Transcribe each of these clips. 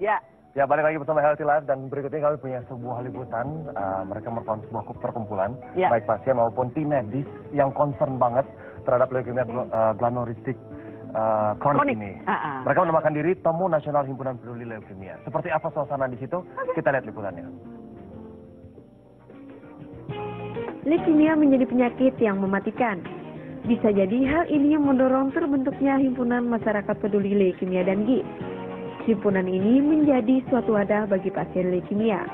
Ya. Ya, balik lagi bersama Healthy Life dan berikutnya kami punya sebuah liputan. Mereka merupakan sebuah perkumpulan, baik pasien maupun tim medis yang concern banget terhadap leukemia granulocytic kronik ini. Mereka menamakan diri Temu Nasional Himpunan Peduli Leukemia. Seperti apa suasana di situ? Kita lihat liputannya. Leukemia menjadi penyakit yang mematikan. Bisa jadi hal ini yang mendorong terbentuknya Himpunan Masyarakat Peduli Leukemia dan GIS. Himpunan ini menjadi suatu wadah bagi pasien leukemia,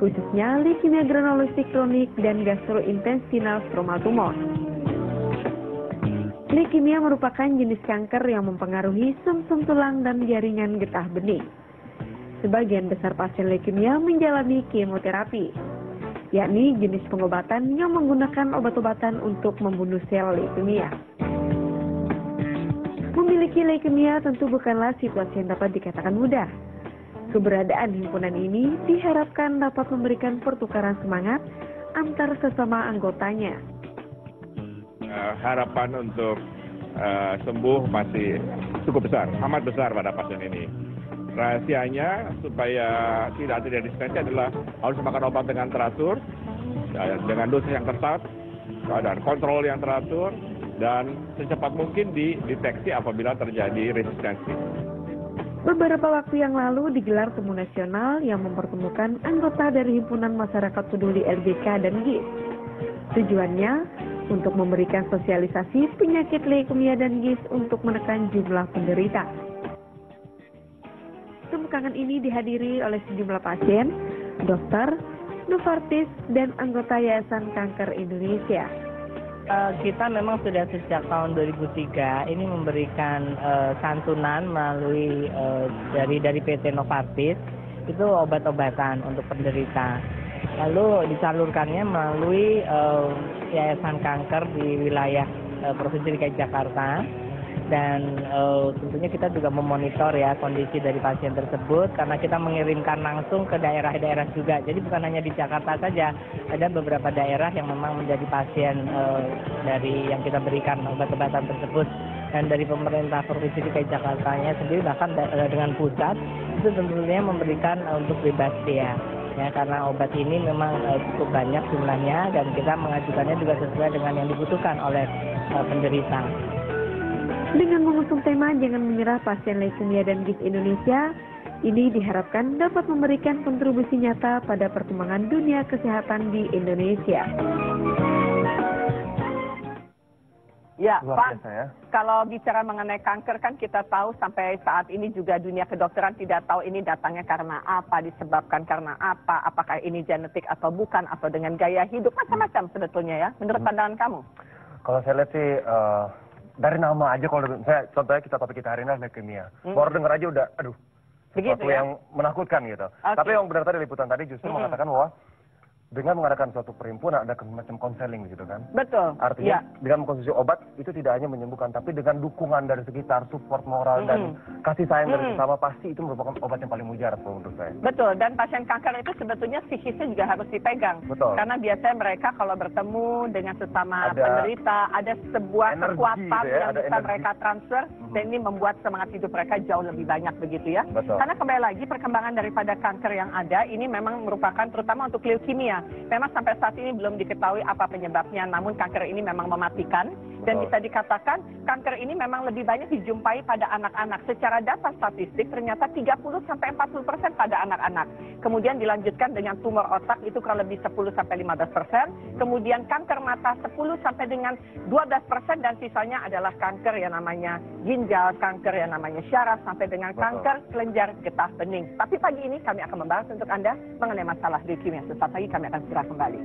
khususnya leukemia granulocytic kronik dan gastrointestinal stromal tumor. Leukemia merupakan jenis kanker yang mempengaruhi sumsum tulang dan jaringan getah bening. Sebagian besar pasien leukemia menjalani kemoterapi, yakni jenis pengobatan yang menggunakan obat-obatan untuk membunuh sel leukemia. Memiliki leukemia tentu bukanlah situasi yang dapat dikatakan mudah. Keberadaan himpunan ini diharapkan dapat memberikan pertukaran semangat antar sesama anggotanya. Harapan untuk sembuh masih cukup besar, amat besar pada pasien ini. Rahasianya supaya tidak terjadi distensi adalah harus makan obat dengan teratur, dengan dosis yang ketat, dan kontrol yang teratur, dan secepat mungkin dideteksi apabila terjadi resistensi. Beberapa waktu yang lalu digelar temu nasional yang mempertemukan anggota dari Himpunan Masyarakat Peduli LBK dan GIS. Tujuannya untuk memberikan sosialisasi penyakit leukemia dan GIS untuk menekan jumlah penderita. Temukangan ini dihadiri oleh sejumlah pasien, dokter, Novartis, dan anggota Yayasan Kanker Indonesia. Kita memang sudah sejak tahun 2003 ini memberikan santunan melalui dari PT Novartis itu obat-obatan untuk penderita. Lalu disalurkannya melalui Yayasan Kanker di wilayah Provinsi DKI Jakarta. Dan tentunya kita juga memonitor ya kondisi dari pasien tersebut karena kita mengirimkan langsung ke daerah-daerah juga. Jadi bukan hanya di Jakarta saja, ada beberapa daerah yang memang menjadi pasien dari yang kita berikan obat-obatan tersebut. Dan dari pemerintah Provinsi DKI Jakartanya sendiri bahkan dengan pusat itu tentunya memberikan untuk bebas biaya. Ya, karena obat ini memang cukup banyak jumlahnya dan kita mengajukannya juga sesuai dengan yang dibutuhkan oleh penderita. Dengan mengusung tema Jangan Menyerah Pasien Leukemia dan GIS Indonesia, ini diharapkan dapat memberikan kontribusi nyata pada perkembangan dunia kesehatan di Indonesia. Ya, Pak, kalau bicara mengenai kanker kan kita tahu sampai saat ini juga dunia kedokteran tidak tahu ini datangnya karena apa, disebabkan karena apa, apakah ini genetik atau bukan, atau dengan gaya hidup, macam-macam sebetulnya ya, menurut pandangan kamu? Kalau saya lihat sih, dari nama aja kalau saya contohnya topik kita hari ini adalah leukemia. Baru denger aja udah aduh. Sesuatu yang menakutkan gitu. Tapi yang benar tadi liputan tadi justru mengatakan bahwa dengan mengadakan suatu perhimpunan ada semacam konseling gitu kan. Betul. Artinya dengan mengkonsumsi obat itu tidak hanya menyembuhkan tapi dengan dukungan dari sekitar, support moral dan kasih sayang dari sesama pasti itu merupakan obat yang paling mujarab menurut saya. Betul, dan pasien kanker itu sebetulnya psikisnya juga harus dipegang. Betul. Karena biasanya mereka kalau bertemu dengan sesama penderita ada sebuah kekuatan gitu ya, yang bisa mereka transfer dan ini membuat semangat hidup mereka jauh lebih banyak begitu ya. Betul. Karena kembali lagi perkembangan daripada kanker yang ada ini memang merupakan terutama untuk leukemia. Memang sampai saat ini belum diketahui apa penyebabnya, namun kanker ini memang mematikan. Dan bisa dikatakan kanker ini memang lebih banyak dijumpai pada anak-anak. Secara data statistik ternyata 30-40% pada anak-anak. Kemudian dilanjutkan dengan tumor otak itu kurang lebih 10-15%. Kemudian kanker mata 10 sampai dengan 12% dan sisanya adalah kanker yang namanya ginjal, kanker yang namanya syaraf sampai dengan kanker kelenjar getah bening. Tapi pagi ini kami akan membahas untuk Anda mengenai masalah leukemia. Sesaat lagi kami akan segera kembali.